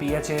PHA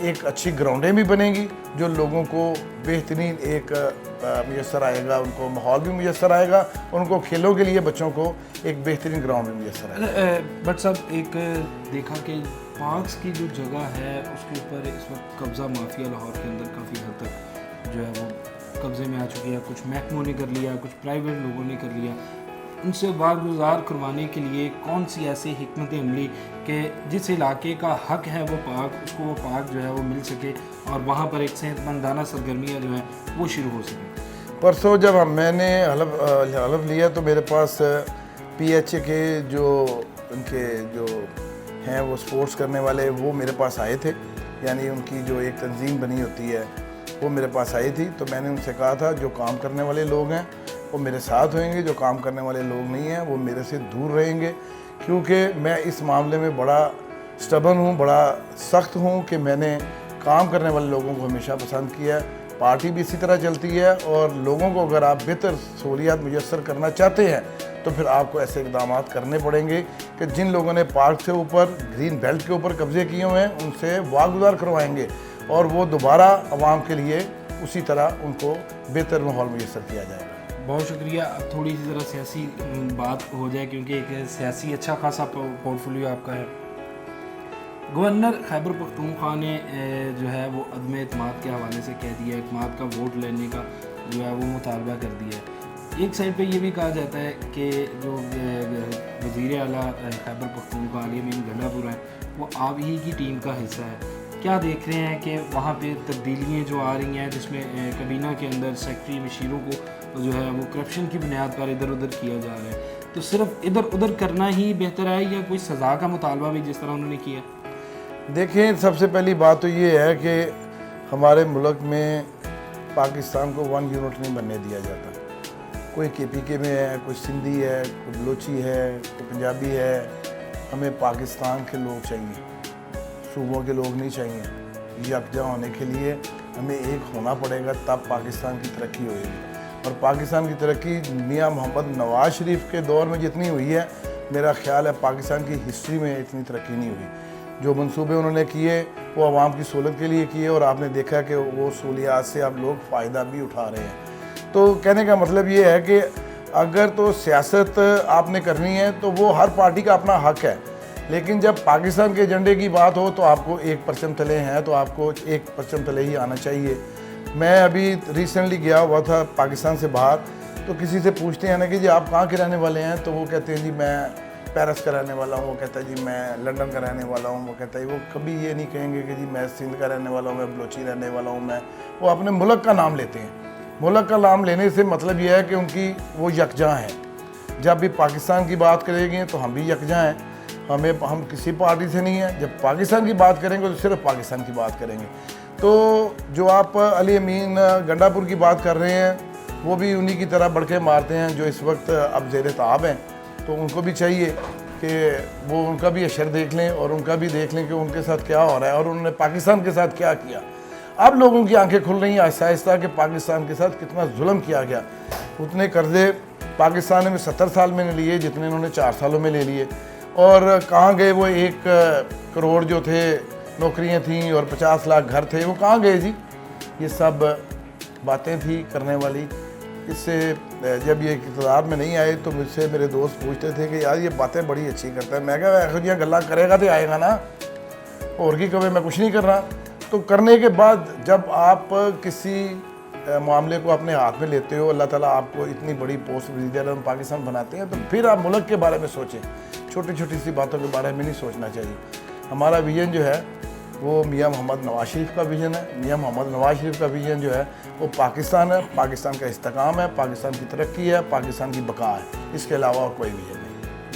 ایک اچھی گراؤنڈیں بھی بنیں گی جو لوگوں کو بہترین ایک میسر آئے گا, ان کو ماحول بھی میسر آئے گا, ان کو کھیلوں کے لیے بچوں کو ایک بہترین گراؤنڈ بھی میسر آئے گا. بٹ صاحب ایک دیکھا کہ پارکس کی جو جگہ ہے اس کے اوپر اس وقت قبضہ مافیا لاہور کے اندر کافی حد تک جو ہے وہ قبضے میں آ چکی ہے. کچھ محکموں نے کر لیا, کچھ پرائیویٹ لوگوں نے کر لیا. ان سے بارگزار کروانے کے لیے کون سی ایسی حکمت عملی کہ جس علاقے کا حق ہے وہ پارک, اس کو وہ پارک جو ہے وہ مل سکے اور وہاں پر ایک صحت مندانہ سرگرمیاں جو ہیں وہ شروع ہو سکیں. پرسوں جب میں نے حلف لیا تو میرے پاس پی ایچ اے کے جو ان کے جو ہیں وہ سپورٹس کرنے والے وہ میرے پاس آئے تھے, یعنی ان کی جو ایک تنظیم بنی ہوتی ہے وہ میرے پاس آئی تھی. تو میں نے ان سے کہا تھا جو کام کرنے والے لوگ ہیں وہ میرے ساتھ ہوئیں گے, جو کام کرنے والے لوگ نہیں ہیں وہ میرے سے دور رہیں گے, کیونکہ میں اس معاملے میں بڑا سٹبن ہوں, بڑا سخت ہوں کہ میں نے کام کرنے والے لوگوں کو ہمیشہ پسند کیا ہے. پارٹی بھی اسی طرح چلتی ہے اور لوگوں کو اگر آپ بہتر سہولیات میسر کرنا چاہتے ہیں تو پھر آپ کو ایسے اقدامات کرنے پڑیں گے کہ جن لوگوں نے پارک سے اوپر گرین بیلٹ کے اوپر قبضے کیے ہوئے ہیں ان سے واگزار کروائیں گے اور وہ دوبارہ عوام کے لیے اسی طرح ان کو بہتر ماحول میسر کیا جائے گا. بہت شکریہ. اب تھوڑی سی ذرا سیاسی بات ہو جائے کیونکہ ایک سیاسی اچھا خاصا پورٹ فولیو آپ کا ہے. گورنر خیبر پختونخوا نے جو ہے وہ عدم اعتماد کے حوالے سے کہہ دیا, اعتماد کا ووٹ لینے کا جو ہے وہ مطالبہ کر دیا ہے. ایک سائڈ پہ یہ بھی کہا جاتا ہے کہ جو وزیر اعلیٰ خیبر پختونخوا علی امین گنڈا پور ہیں وہ آپ ہی کی ٹیم کا حصہ ہے. کیا دیکھ رہے ہیں کہ وہاں پہ تبدیلیاں جو آ رہی ہیں جس میں کابینہ کے اندر سیکٹری مشیروں کو جو ہے وہ کرپشن کی بنیاد پر ادھر ادھر کیا جا رہا ہے, تو صرف ادھر ادھر کرنا ہی بہتر ہے یا کوئی سزا کا مطالبہ بھی جس طرح انہوں نے کیا؟ دیکھیں, سب سے پہلی بات تو یہ ہے کہ ہمارے ملک میں پاکستان کو ون یونٹ نہیں بننے دیا جاتا. کوئی کے پی کے میں ہے, کوئی سندھی ہے, کوئی بلوچی ہے, کوئی پنجابی ہے. ہمیں پاکستان کے لوگ چاہیے, صوبوں کے لوگ نہیں چاہیے. یکجا ہونے کے لیے ہمیں ایک ہونا پڑے گا, تب پاکستان کی ترقی ہوئے گی. اور پاکستان کی ترقی میاں محمد نواز شریف کے دور میں جتنی ہوئی ہے, میرا خیال ہے پاکستان کی ہسٹری میں اتنی ترقی نہیں ہوئی. جو منصوبے انہوں نے کیے وہ عوام کی سہولت کے لیے کیے اور آپ نے دیکھا کہ وہ سہولیات سے اب لوگ فائدہ بھی اٹھا رہے ہیں. تو کہنے کا مطلب یہ ہے کہ اگر تو سیاست آپ نے کرنی ہے تو وہ ہر پارٹی کا اپنا حق ہے, لیکن جب پاکستان کے ایجنڈے کی بات ہو تو آپ کو ایک پرچم تلے ہیں تو آپ کو ایک پرچم تلے ہی آنا چاہیے. میں ابھی ریسنٹلی گیا ہوا تھا پاکستان سے باہر, تو کسی سے پوچھتے ہیں نا کہ جی آپ کہاں کے رہنے والے ہیں, تو وہ کہتے ہیں جی میں پیرس کا رہنے والا ہوں, وہ کہتا ہے جی میں لنڈن کا رہنے والا ہوں, وہ کہتا ہے وہ کبھی یہ نہیں کہیں گے کہ جی میں سندھ کا رہنے والا ہوں, میں بلوچی رہنے والا ہوں. وہ اپنے ملک کا نام لیتے ہیں. ملک کا نام لینے سے مطلب یہ ہے کہ ان کی وہ یکجاں ہیں. جب بھی پاکستان کی بات کریں گے تو ہم بھی یکجاں ہیں, ہم کسی پارٹی سے نہیں ہیں. جب پاکستان کی بات کریں گے تو صرف پاکستان کی بات کریں گے. تو جو آپ علی امین گنڈا پور کی بات کر رہے ہیں وہ بھی انہی کی طرح بڑکے مارتے ہیں جو اس وقت اب زیر تعاب ہیں. تو ان کو بھی چاہیے کہ وہ ان کا بھی اشر دیکھ لیں اور ان کا بھی دیکھ لیں کہ ان کے ساتھ کیا ہو رہا ہے اور انہوں نے پاکستان کے ساتھ کیا کیا. اب لوگوں کی آنکھیں کھل رہی ہیں آہستہ آہستہ کہ پاکستان کے ساتھ کتنا ظلم کیا گیا. اتنے قرضے پاکستان میں 70 سال میں نے لیے جتنے انہوں نے 4 سالوں میں لے لیے. اور کہاں گئے وہ 1 کروڑ جو تھے نوکریاں تھیں اور 50 لاکھ گھر تھے, وہ کہاں گئے جی؟ یہ سب باتیں تھی کرنے والی. اس سے جب یہ اقتدار میں نہیں آئے تو مجھ سے میرے دوست پوچھتے تھے کہ یار یہ باتیں بڑی اچھی کرتا ہے. میں کہا ایسا جی گلا کرے گا تو آئے گا نا, اور کی کبھی میں کچھ نہیں کر رہا. تو کرنے کے بعد جب آپ کسی معاملے کو اپنے ہاتھ میں لیتے ہو, اللہ تعالیٰ آپ کو اتنی بڑی پوسٹ وزیر اعظم پاکستان بناتے ہیں, تو پھر آپ ملک کے بارے میں سوچیں. چھوٹی چھوٹی سی باتوں کے بارے میں نہیں سوچنا چاہیے. ہمارا ویژن جو ہے وہ میاں محمد نواز شریف کا ویژن ہے. میاں محمد نواز شریف کا ویژن جو ہے وہ پاکستان ہے, پاکستان کا استحکام ہے, پاکستان کی ترقی ہے, پاکستان کی بقا ہے. اس کے علاوہ اور کوئی ویژن نہیں.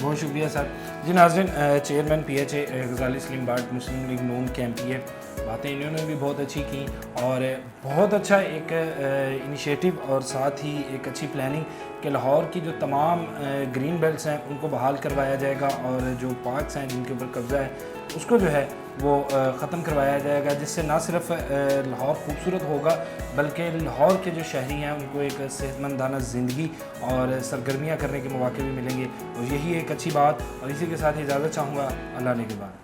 بہت شکریہ سر. جی ناظرین, chairman P H A Ghazali Saleem Butt Muslim League Noon کے ایم پی ہے, باتیں انہوں نے بھی بہت اچھی کی اور بہت اچھا ایک انیشیٹو اور ساتھ ہی ایک اچھی پلاننگ کہ لاہور کی جو تمام گرین بیلٹس ہیں ان کو بحال کروایا جائے گا اور جو پارکس ہیں جن کے اوپر قبضہ ہے اس کو جو ہے وہ ختم کروایا جائے گا, جس سے نہ صرف لاہور خوبصورت ہوگا بلکہ لاہور کے جو شہری ہیں ان کو ایک صحت مندانہ زندگی اور سرگرمیاں کرنے کے مواقع بھی ملیں گے. اور یہی ایک اچھی بات, اور اسی کے ساتھ اجازت چاہوں گا. اللہ نے کے بعد.